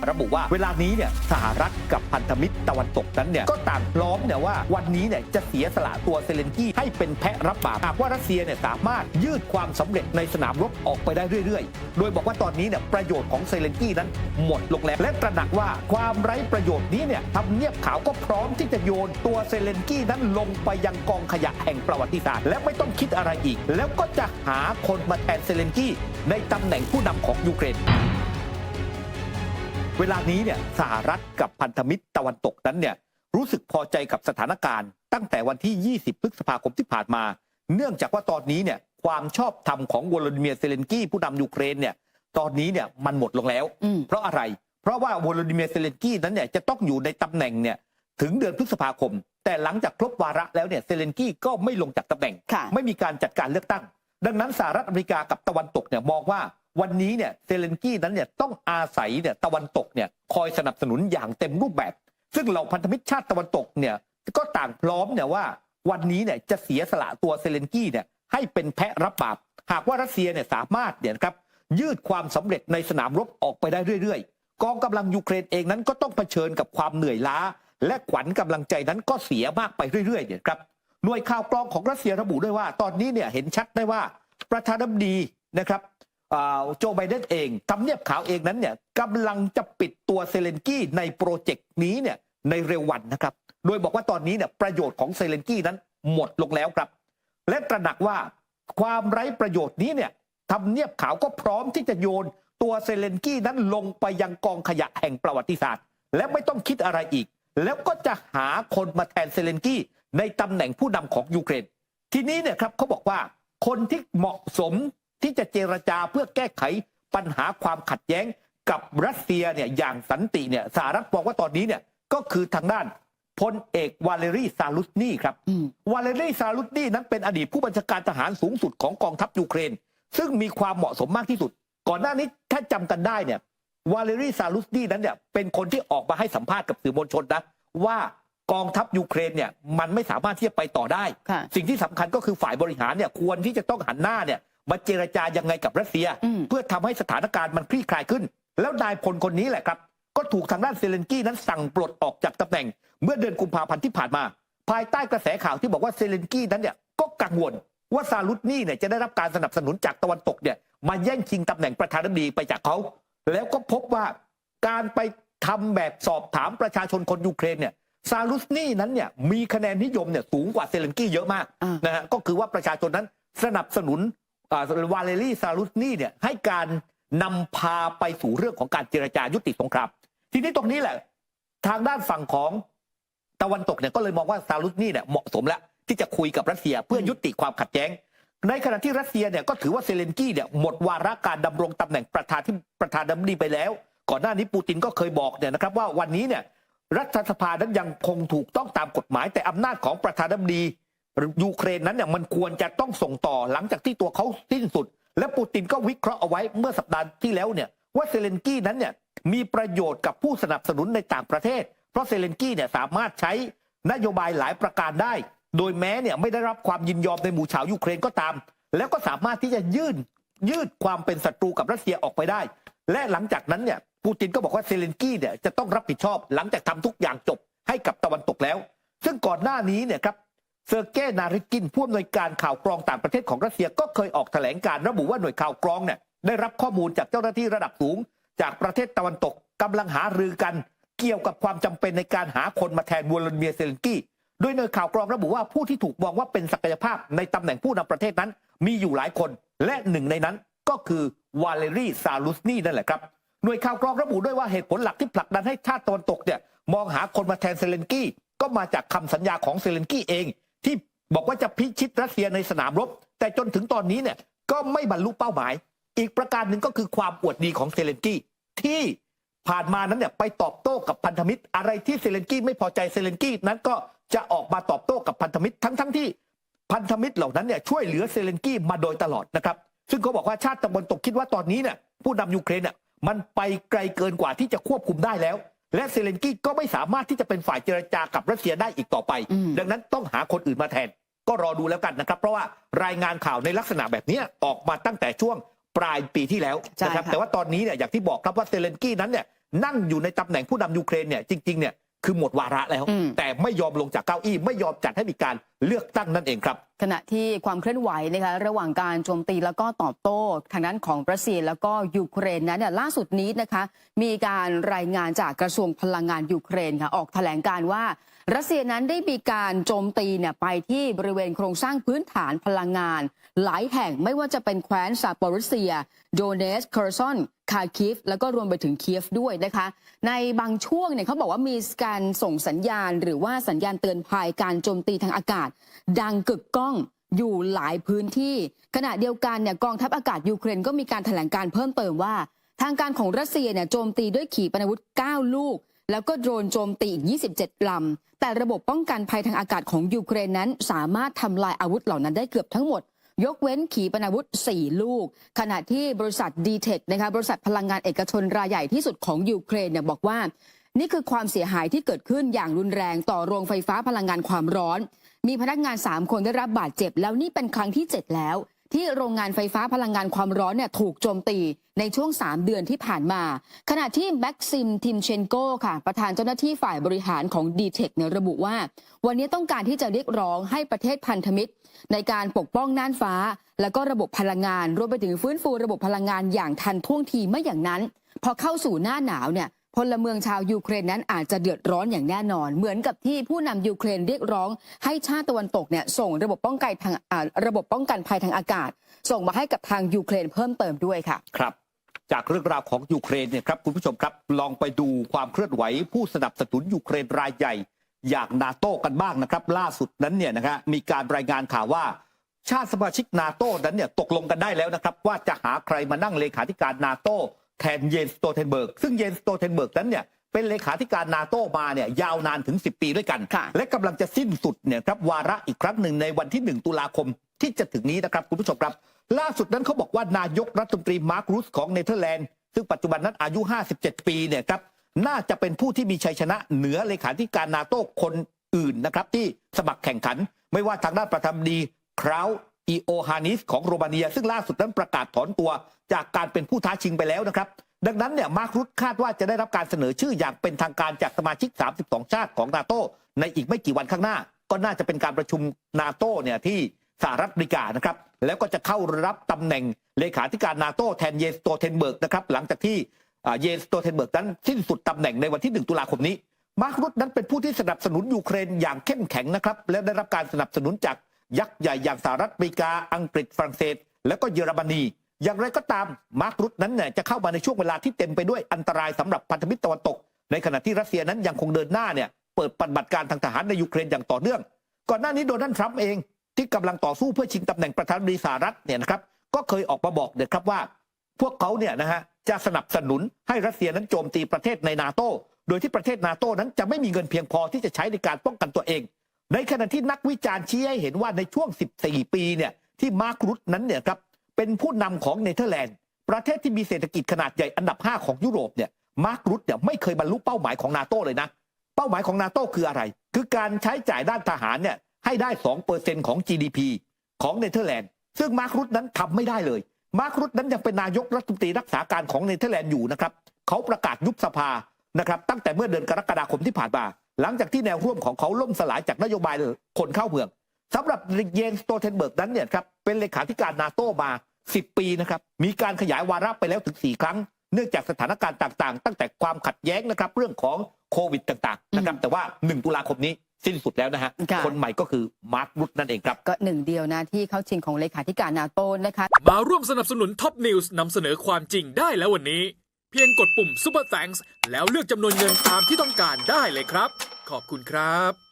ระบุว่าเวลานี้เนี่ยสหรัฐกับพันธมิตรตะวันตกนั้นเนี่ยก็ต่างพร้อมเนี่ยว่าวันนี้เนี่ยจะเสียสละตัวเซเลนกี้ให้เป็นแพะรับบาปหากว่ารัสเซียเนี่ยสามารถยืดความสำเร็จในสนามรบออกไปได้เรื่อยๆโดยบอกว่าตอนนี้เนี่ยประโยชน์ของเซเลนกี้นั้นหมดลงแล้วและตระหนักว่าความไร้ประโยชน์นี้เนี่ยทำเนียบขาวก็พร้อมที่จะโยนตัวเซเลนกี้นั้นลงไปยังกองขยะแห่งประวัติศาสตร์และไม่ต้องคิดอะไรอีกแล้วก็จะหาคนมาแทนเซเลนกี้ในตำแหน่งผู้นำของยูเครนเวลานี้เนี่ยสหรัฐกับพันธมิตรตะวันตกนั้นเนี่ยรู้สึกพอใจกับสถานการณ์ตั้งแต่วันที่ 20 พฤษภาคมที่ผ่านมาเนื่องจากว่าตอนนี้เนี่ยความชอบธรรมของวโลดิเมียร์เซเลนกี้ผู้นำยูเครนเนี่ยตอนนี้เนี่ยมันหมดลงแล้วเพราะอะไรเพราะว่าวโลดิเมียร์เซเลนกี้นั้นเนี่ยจะต้องอยู่ในตำแหน่งเนี่ยถึงเดือนพฤษภาคมแต่หลังจากครบวาระแล้วเนี่ยเซเลนกี้ก็ไม่ลงจากตำแหน่งไม่มีการจัดการเลือกตั้งดังนั้นสหรัฐอเมริกากับตะวันตกเนี่ยมองว่าวันนี้เนี่ยเซเลนกี้นั้นเนี่ยต้องอาศัยเนี่ยตะวันตกเนี่ยคอยสนับสนุนอย่างเต็มรูปแบบซึ่งเหล่าพันธมิตรชาติตะวันตกเนี่ยก็ต่างพร้อมเนี่ยว่าวันนี้เนี่ยจะเสียสละตัวเซเลนกี้เนี่ยให้เป็นแพะรับบาปหากว่ารัสเซียเนี่ยสามารถเนี่ยครับยืดความสำเร็จในสนามรบออกไปได้เรื่อยๆกองกำลังยูเครนเองนั้นก็ต้องเผชิญกับความเหนื่อยล้าและขวัญกำลังใจนั้นก็เสียมากไปเรื่อยๆเนี่ยครับหน่วยข่าวกรองของรัสเซียระบุด้วยว่าตอนนี้เนี่ยเห็นชัดได้ว่าประธานาธิบดีนะครับโจไบเดนเองทำเนียบขาวเองนั้นเนี่ยกำลังจะปิดตัวเซเลนกี้ในโปรเจกต์นี้เนี่ยในเร็ววันนะครับโดยบอกว่าตอนนี้เนี่ยประโยชน์ของเซเลนกี้นั้นหมดลงแล้วครับและตระหนักว่าความไร้ประโยชน์นี้เนี่ยทำเนียบขาวก็พร้อมที่จะโยนตัวเซเลนกี้นั้นลงไปยังกองขยะแห่งประวัติศาสตร์และไม่ต้องคิดอะไรอีกแล้วก็จะหาคนมาแทนเซเลนกี้ในตำแหน่งผู้นำของยูเครนทีนี้เนี่ยครับเขาบอกว่าคนที่เหมาะสมที่จะเจรจาเพื่อแก้ไขปัญหาความขัดแย้งกับรัสเซียเนี่ยอย่างสันติเนี่ยสหรัฐบอกว่าตอนนี้เนี่ยก็คือทางด้านพลเอกวาเลรีซาลุสนีครับวาเลรีซาลุสนีนั้นเป็นอดีตผู้บัญชาการทหารสูงสุดของกองทัพยูเครนซึ่งมีความเหมาะสมมากที่สุดก่อนหน้านี้ถ้าจำกันได้เนี่ยวาเลรีซาลุสนีนั้นเนี่ยเป็นคนที่ออกมาให้สัมภาษณ์กับสื่อมวลชนนะว่ากองทัพยูเครนเนี่ยมันไม่สามารถที่จะไปต่อได้สิ่งที่สำคัญก็คือฝ่ายบริหารเนี่ยควรที่จะต้องหันหน้าเนี่ยมาเจรจายังไงกับรัสเซียเพื่อทำให้สถานการณ์มันคลี่คลายขึ้นแล้วนายพลคนนี้แหละครับก็ถูกทางด้านเซเลนกี้นั้นสั่งปลดออกจากตำแหน่งเมื่อเดือนกุมภาพันธ์ที่ผ่านมาภายใต้กระแสข่าวที่บอกว่าเซเลนกี้นั้นเนี่ยก็กังวลว่าซาลุสนีเนี่ยจะได้รับการสนับสนุนจากตะวันตกเนี่ยมาแย่งชิงตำแหน่งประธานาธิบดีไปจากเขาแล้วก็พบว่าการไปทำแบบสอบถามประชาชนคนยูเครนเนี่ยซาลุสนีนั้นเนี่ยมีคะแนนนิยมเนี่ยสูงกว่าเซเลนกี้เยอะมากนะฮะก็คือว่าประชาชนนั้นสนับสนุนวาเลรีซาลุสนีเนี่ยให้การนำพาไปสู่เรื่องของการเจรจายุติสงครามทีนี้ตรงนี้แหละทางด้านฝั่งของตะวันตกเนี่ยก็เลยมองว่าซาลุสนีเนี่ยเหมาะสมแล้วที่จะคุยกับรัสเซียเพื่อยุติความขัดแย้งในขณะที่รัสเซียเนี่ยก็ถือว่าเซเลนกี้เนี่ยหมดวาระการดำรงตำแหน่งประธานาธิบดีไปแล้วก่อนหน้านี้ปูตินก็เคยบอกเนี่ยนะครับว่าวันนี้เนี่ยรัฐสภานั้นยังคงถูกต้องตามกฎหมายแต่อำนาจของประธานาธิบดียูเครนนั้นเนี่ยมันควรจะต้องส่งต่อหลังจากที่ตัวเขาสิ้นสุดและปูตินก็วิเคราะห์เอาไว้เมื่อสัปดาห์ที่แล้วเนี่ยว่าเซเลนกี้นั้นเนี่ยมีประโยชน์กับผู้สนับสนุนในต่างประเทศเพราะเซเลนกี้เนี่ยสามารถใช้นโยบายหลายประการได้โดยแม้เนี่ยไม่ได้รับความยินยอมในหมู่ชาวยูเครนก็ตามแล้วก็สามารถที่จะยืดความเป็นศัตรูกับรัสเซียออกไปได้และหลังจากนั้นเนี่ยปูตินก็บอกว่าเซเลนกี้เนี่ยจะต้องรับผิดชอบหลังจากทำทุกอย่างจบให้กับตะวันตกแล้วซึ่งก่อนหน้านี้เนี่ยครับเซอร์เกย์นาริกินผู้อำนวยการข่าวกรองต่างประเทศของรัสเซียก็เคยออกแถลงการระบุว่าหน่วยข่าวกรองเนี่ยได้รับข้อมูลจากเจ้าหน้าที่ระดับสูงจากประเทศตะวันตกกำลังหารือกันเกี่ยวกับความจำเป็นในการหาคนมาแทนวโลดิเมียร์เซเลนกี้โดยหน่วยข่าวกรองระบุว่าผู้ที่ถูกมองว่าเป็นศักยภาพในตำแหน่งผู้นำประเทศนั้นมีอยู่หลายคนและหนึ่งในนั้นก็คือวาเลรีซาลุสนีนั่นแหละครับหน่วยข่าวกรองระบุด้วยว่าเหตุผลหลักที่ผลักดันให้ชาติตะวันตกเนี่ยมองหาคนมาแทนเซเลนกี้ก็มาจากคำสัญญาของเซเลนกี้เองที่บอกว่าจะพิชิตรัสเซียในสนามรบแต่จนถึงตอนนี้เนี่ยก็ไม่บรรลุเป้าหมายอีกประการหนึ่งก็คือความอวดดีของเซเลนกี้ที่ผ่านมานั้นเนี่ยไปตอบโต้กับพันธมิตรอะไรที่เซเลนกี้ไม่พอใจเซเลนกี้นั้นก็จะออกมาตอบโต้กับพันธมิตรทั้งที่พันธมิตรเหล่านั้นเนี่ยช่วยเหลือเซเลนกี้มาโดยตลอดนะครับซึ่งเขาบอกว่าชาติตะวันตกคิดว่าตอนนี้เนี่ยผู้นำยูเครนเนี่ยมันไปไกลเกินกว่าที่จะควบคุมได้แล้วและเซเลนกี้ก็ไม่สามารถที่จะเป็นฝ่ายเจรจากับรัสเซียได้อีกต่อไปดังนั้นต้องหาคนอื่นมาแทนก็รอดูแล้วกันนะครับเพราะว่ารายงานข่าวในลักษณะแบบนี้ออกมาตั้งแต่ช่วงปลายปีที่แล้วนะครับแต่ว่าตอนนี้เนี่ยอย่างที่บอกครับว่าเซเลนกี้นั้นเนี่ย นั่งอยู่ในตำแหน่งผู้นำยูเครนเนี่ยจริงๆเนี่ยคือหมดวาระแล้วแต่ไม่ยอมลงจากเก้าอี้ไม่ยอมจัดให้มีการเลือกตั้งนั่นเองครับขณะที่ความเคลื่อนไหวนะคะระหว่างการโจมตีแล้วก็ตอบโต้ทางด้านของรัสเซียแล้วก็ยูเครนนั้นเนี่ยล่าสุดนี้นะคะมีการรายงานจากกระทรวงพลังงานยูเครนค่ะออกแถลงการว่ารัสเซียนั้นได้มีการโจมตีเนี่ยไปที่บริเวณโครงสร้างพื้นฐานพลังงานหลายแห่งไม่ว่าจะเป็นแคว้นซาโปริเซียโดเนสเคอร์ซอนคาคิฟแล้วก็รวมไปถึงเคียฟด้วยนะคะในบางช่วงเนี่ยเขาบอกว่ามีการส่งสัญญาณหรือว่าสัญญาณเตือนภัยการโจมตีทางอากาศดังกึกก้องอยู่หลายพื้นที่ขณะเดียวกันเนี่ยกองทัพอากาศยูเครนก็มีการแถลงการเพิ่มเติมว่าทางการของรัสเซียเนี่ยโจมตีด้วยขีปนาวุธ9ลูกแล้วก็โดรนโจมตีอีก27ลำแต่ระบบป้องกันภัยทางอากาศของยูเครนนั้นสามารถทำลายอาวุธเหล่านั้นได้เกือบทั้งหมดยกเว้นขีปนาวุธ4ลูกขณะที่บริษัท D-Tech นะคะบริษัทพลังงานเอกชนรายใหญ่ที่สุดของยูเครนเนี่ยบอกว่านี่คือความเสียหายที่เกิดขึ้นอย่างรุนแรงต่อโรงไฟฟ้าพลังงานความร้อนมีพนักงาน3คนได้รับบาดเจ็บแล้วนี่เป็นครั้งที่7แล้วที่โรงงานไฟฟ้าพลังงานความร้อนเนี่ยถูกโจมตีในช่วง3เดือนที่ผ่านมาขณะที่แม็กซิมทิมเชนโกค่ะประธานเจ้าหน้าที่ฝ่ายบริหารของ D-Tech เนี่ยระบุว่าวันนี้ต้องการที่จะเรียกร้องให้ประเทศพันธมิตรในการปกป้องน่านฟ้าและก็ระบบพลังงานรวมไปถึงฟื้นฟูระบบพลังงานอย่างทันท่วงทีไม่อย่างนั้นพอเข้าสู่หน้าหนาวเนี่ยพลเมืองชาวยูเครนนั้นอาจจะเดือดร้อนอย่างแน่นอนเหมือนกับที่ผู้นำยูเครนเรียกร้องให้ชาติตะวันตกเนี่ยส่งระบบป้องกันภัยทางอากาศส่งมาให้กับทางยูเครนเพิ่มเติมด้วยค่ะครับจากเรื่องราวของยูเครนเนี่ยครับคุณผู้ชมครับลองไปดูความเคลื่อนไหวผู้สนับสนุนยูเครนรายใหญ่อย่างนาโต้กันบ้างนะครับล่าสุดนั้นเนี่ยนะครับมีการรายงานข่าวว่าชาติสมาชิกนาโต้นั้นเนี่ยตกลงกันได้แล้วนะครับว่าจะหาใครมานั่งเลขาธิการนาโต้แทนเยนสโตเทนเบิร์กซึ่งเยนสโตเทนเบิร์กนั้นเนี่ยเป็นเลขาธิการนาโต้มาเนี่ยยาวนานถึง10ปีด้วยกันและกำลังจะสิ้นสุดเนี่ยครับวาระอีกครั้งหนึ่งในวันที่1ตุลาคมที่จะถึงนี้นะครับคุณผู้ชมครับล่าสุดนั้นเขาบอกว่านายกรัฐมนตรีมาร์ครูสของเนเธอร์แลนด์ซึ่งปัจจุบันนั้นอายุ57ปีเนี่ยครับน่าจะเป็นผู้ที่มีชัยชนะเหนือเลขาธิการนาโต้คนอื่นนะครับที่สมัครแข่งขันไม่ว่าทางด้านประธานาธิบดีคราวอิโอฮานิสของโรมาเนียซึ่งล่าสุดนั้นประกาศถอนตัวจากการเป็นผู้ท้าชิงไปแล้วนะครับดังนั้นเนี่ยมาร์ครูสคาดว่าจะได้รับการเสนอชื่ออย่างเป็นทางการจากสมาชิก32ชาติของนาโต้ในอีกไม่กี่วันข้างหน้าก็น่าจะเป็นการประชุมนาโต้เนี่ยที่สหรัฐอเมริกานะครับแล้วก็จะเข้ารับตำแหน่งเลขาธิการนาโต้แทนเยนสโตเทนเบิร์กนะครับหลังจากที่เยนสโตเทนเบิร์กนั้นสิ้นสุดตำแหน่งในวันที่1ตุลาคมนี้มาร์ครูสนั้นเป็นผู้ที่สนับสนุนยูเครนอย่างเข้มแข็งนะครับและได้รับการสนับสนุนจากยักษ์ใหญ่อย่างสหรัฐอเมริกาอังกฤษฝรั่งเศสและก็เยอรมนีอย่างไรก็ตามมาร์ครูสนั้นเนี่ยจะเข้ามาในช่วงเวลาที่เต็มไปด้วยอันตรายสำหรับพันธมิตรตะวันตกในขณะที่รัสเซียนั้นยังคงเดินหน้าเนี่ยเปิดปฏิบัติการทางทหารในยูเครนอย่างต่อเนื่องก่อนหน้านี้โดนัลด์ทรัมป์เองที่กำลังต่อสู้เพื่อชิงตำแหน่งประธานาธิบดีสหรัฐเนี่ยนะครับก็เคยออกมาบอกเนี่ยครับว่าพวกเขาเนี่ยนะฮะจะสนับสนุนให้รัสเซียนั้นโจมตีประเทศในนาโต้โดยที่ประเทศนาโต้นั้นจะไม่มีเงินเพียงพอที่จะใช้ในการป้องกันตัวเองในขณะที่นักวิจารณ์ชี้ให้เห็นว่าในช่วง14ปีเนี่ยที่มาร์ครูสนั้นเนี่ยครับเป็นผู้นำของเนเธอร์แลนด์ประเทศที่มีเศรษฐกิจขนาดใหญ่อันดับ5ของยุโรปเนี่ยมาร์ครูสเนี่ยไม่เคยบรรลุเป้าหมายของนาโต้เลยนะเป้าหมายของนาโต้คืออะไรคือการใช้จ่ายด้านทหารเนี่ยให้ได้ 2% ของ GDP ของเนเธอร์แลนด์ซึ่งมาร์ครูสนั้นทำไม่ได้เลยมาร์ครูสนั้นยังเป็นนายกรัฐมนตรีรักษาการของเนเธอร์แลนด์อยู่นะครับเขาประกาศยุบสภานะครับตั้งแต่เมื่อเดือนกรกฎาคมที่ผ่านมาหลังจากที่แนวร่วมของเขาล่มสลายจากนโยบายคนเข้าเมืองสำหรับเยนสโตเทนเบิร์กนั้นเนี่ยครับเป็นเลขาธิการนาโต้มา10ปีนะครับมีการขยายวาระไปแล้วถึง4ครั้งเนื่องจากสถานการณ์ต่างๆตั้งแต่ความขัดแย้งนะครับเรื่องของโควิดต่างๆนะครับแต่ว่า1ตุลาคมนี้สิ้นสุดแล้วนะฮะคนใหม่ก็คือมาร์ครูสนั่นเองครับก็หนึ่งเดียวนะที่เข้าชิงของเลขาธิการนาโต้นะคะมาร่วมสนับสนุนท็อปนิวส์นำเสนอความจริงได้แล้ววันนี้เพียงกดปุ่ม Super Thanks แล้วเลือกจำนวนเงินตามที่ต้องการได้เลยครับขอบคุณครับ